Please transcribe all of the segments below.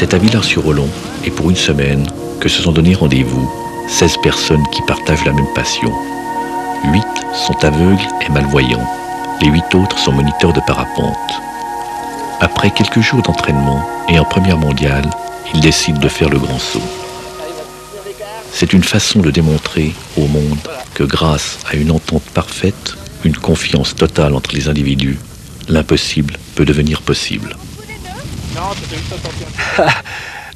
C'est à Villars-sur-Olon, et pour une semaine, que se sont donné rendez-vous 16 personnes qui partagent la même passion. 8 sont aveugles et malvoyants. Les 8 autres sont moniteurs de parapente. Après quelques jours d'entraînement et en première mondiale, ils décident de faire le grand saut. C'est une façon de démontrer au monde que grâce à une entente parfaite, une confiance totale entre les individus, l'impossible peut devenir possible.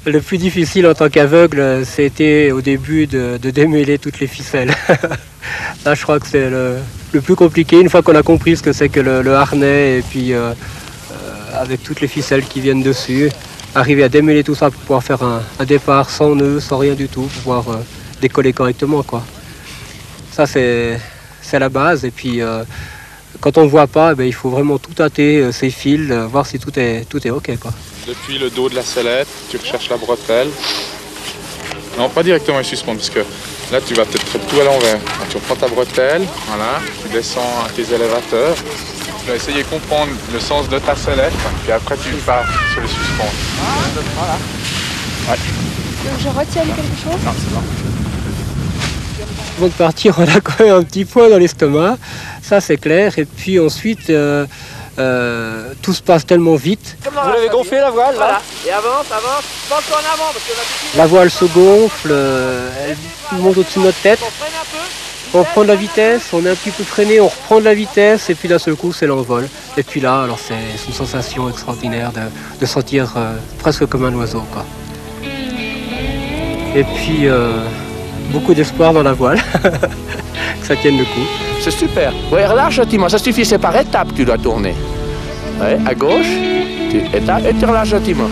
Le plus difficile en tant qu'aveugle, c'était au début de démêler toutes les ficelles. Là, je crois que c'est le plus compliqué, une fois qu'on a compris ce que c'est que le harnais, et puis avec toutes les ficelles qui viennent dessus, arriver à démêler tout ça pour pouvoir faire un départ sans nœud, sans rien du tout, pour pouvoir décoller correctement, quoi. Ça, c'est la base, et puis quand on ne voit pas, il faut vraiment tout tâter ces fils, voir si tout est OK, quoi. Depuis le dos de la sellette, tu recherches la bretelle. Non, pas directement les suspendre, parce que là, tu vas peut-être tout à l'envers. Tu reprends ta bretelle, voilà, tu descends à tes élévateurs. Tu vas essayer de comprendre le sens de ta sellette, puis après, tu pars sur le suspendre. Voilà. Ouais. Donc, je retiens quelque chose? Non, c'est bon. Avant de partir, on a quand même un petit point dans l'estomac, ça c'est clair, et puis ensuite, tout se passe tellement vite. Vous l'avez gonflé la voile, là? Voilà. Et avance, pas encore en avant, parce que la voile se gonfle, elle monte au-dessus de notre tête. on freine un peu. On prend de la vitesse, on est un petit peu freiné, on reprend de la vitesse, et puis d'un seul coup, c'est l'envol. Et puis là, alors c'est une sensation extraordinaire de sentir presque comme un oiseau, quoi. Et puis, beaucoup d'espoir dans la voile, que ça tienne le coup. C'est super. Ouais, relâche gentiment, ça suffit, c'est par étapes que tu dois tourner. Ouais, à gauche, étape, et tu relâches gentiment,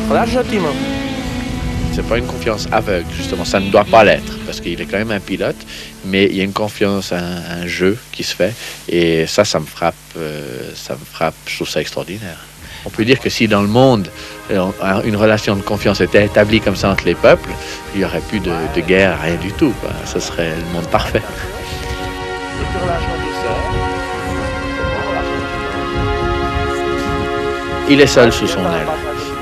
C'est pas une confiance aveugle, justement, ça ne doit pas l'être, parce qu'il est quand même un pilote, mais il y a une confiance, un jeu qui se fait, et ça me frappe, je trouve ça extraordinaire. On peut dire que si dans le monde, une relation de confiance était établie comme ça entre les peuples, il n'y aurait plus de guerre, rien du tout, quoi. Ce serait le monde parfait. Il est seul sous son aile.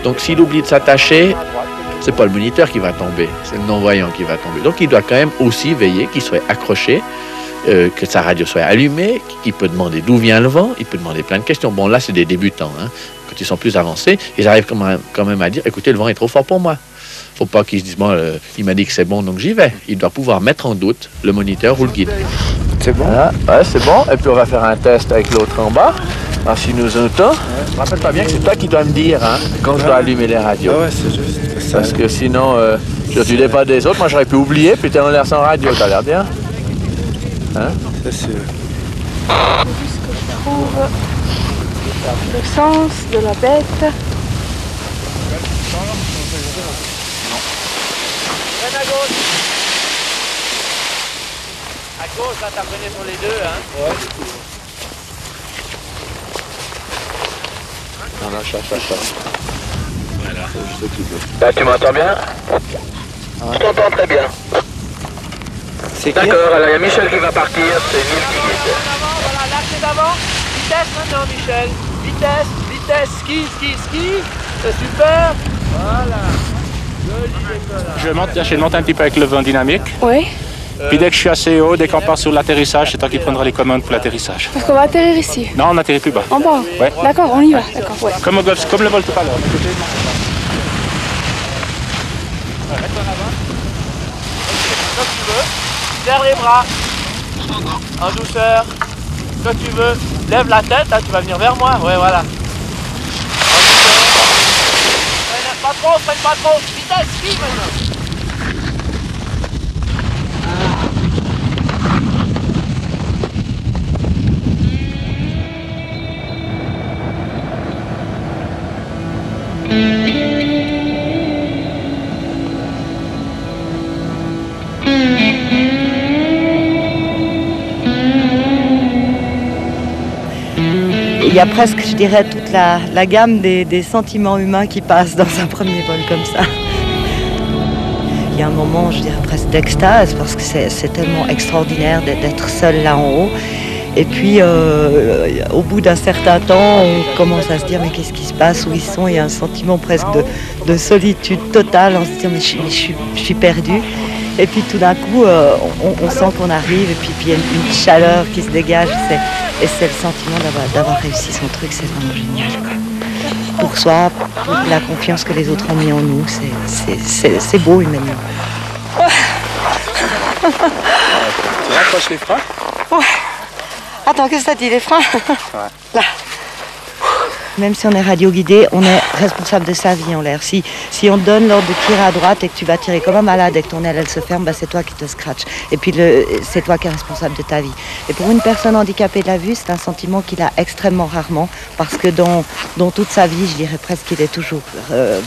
Donc s'il oublie de s'attacher, c'est pas le moniteur qui va tomber, c'est le non-voyant qui va tomber. Donc il doit quand même aussi veiller qu'il soit accroché, que sa radio soit allumée, qu'il peut demander d'où vient le vent, il peut demander plein de questions. Bon, là, c'est des débutants, hein. Quand ils sont plus avancés, ils arrivent quand même à dire, écoutez, le vent est trop fort pour moi. Faut pas qu'ils se disent, bon, il m'a dit que c'est bon, donc j'y vais. Il doit pouvoir mettre en doute le moniteur ou le guide. C'est bon? Voilà, ouais, c'est bon. Et puis on va faire un test avec l'autre en bas. Alors si nous entend, je me rappelle pas bien que c'est toi qui dois me dire, hein, quand je dois allumer les radios. Ah ouais, c'est juste ça. Parce que sinon, tu n'es pas des autres. Moi, j'aurais pu oublier, puis t'es en l'air sans radio. T'as l'air bien. Hein? Ça, c'est... Juste que je trouve le sens de la bête. Freine à gauche. À gauche, là, t'as freiné sur les deux, hein. Ouais. Non, ça. Voilà. Là, tu m'entends bien? Je t'entends très bien. C'est qui? D'accord, alors il y a Michel qui va partir, c'est Emile qui guide. En avant, voilà, lâchez d'avant. Vitesse maintenant, Michel. Vitesse, ski. C'est super. Voilà. Joli décollage. Je monte un petit peu avec le vent dynamique. Oui. Puis dès que je suis assez haut, dès qu'on part sur l'atterrissage, c'est toi qui prendras les commandes pour l'atterrissage. Parce qu'on va atterrir ici. Non, on atterrit plus bas. En bas. Ouais. D'accord, on y va. D'accord, ouais. Comme le vol tout à l'heure. Reste en avant. Comme tu veux. Serre les bras. En douceur. Comme tu veux. Lève la tête, là, tu vas venir vers moi. Ouais, voilà. En douceur. Freine pas trop. Vitesse, ski maintenant. Il y a presque, je dirais, toute la gamme des sentiments humains qui passent dans un premier vol comme ça. Il y a un moment, je dirais, presque d'extase parce que c'est tellement extraordinaire d'être seul là en haut. Et puis, au bout d'un certain temps, on commence à se dire mais qu'est-ce qui se passe, où ils sont. Il y a un sentiment presque de solitude totale. On se dit mais je suis perdu. Et puis tout d'un coup, on sent qu'on arrive et puis il y a une chaleur qui se dégage. Et c'est le sentiment d'avoir réussi son truc, c'est vraiment génial, quoi. Pour soi, pour la confiance que les autres ont mis en nous, c'est beau humainement. Tu rapproches les freins? Ouais. Attends, qu'est-ce que ça dit, les freins? Ouais. Là. Même si on est radio-guidé, on est responsable de sa vie en l'air. Si on te donne l'ordre de tirer à droite et que tu vas tirer comme un malade et que ton aile elle se ferme, bah, c'est toi qui te scratch. Et puis c'est toi qui es responsable de ta vie. Et pour une personne handicapée de la vue, c'est un sentiment qu'il a extrêmement rarement parce que dans toute sa vie, je dirais presque qu'il est toujours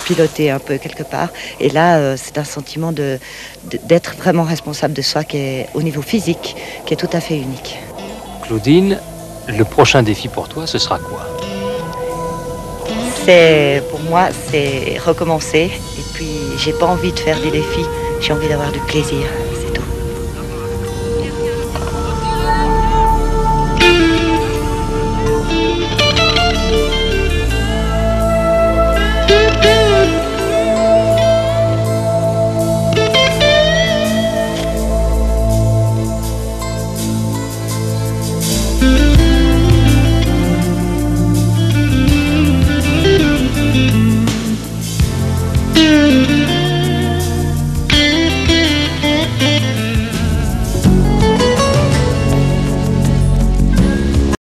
piloté un peu quelque part. Et là, c'est un sentiment d'être vraiment responsable de soi qui est au niveau physique, qui est tout à fait unique. Claudine, le prochain défi pour toi, ce sera quoi? Pour moi, c'est recommencer. Et puis, j'ai pas envie de faire des défis, j'ai envie d'avoir du plaisir.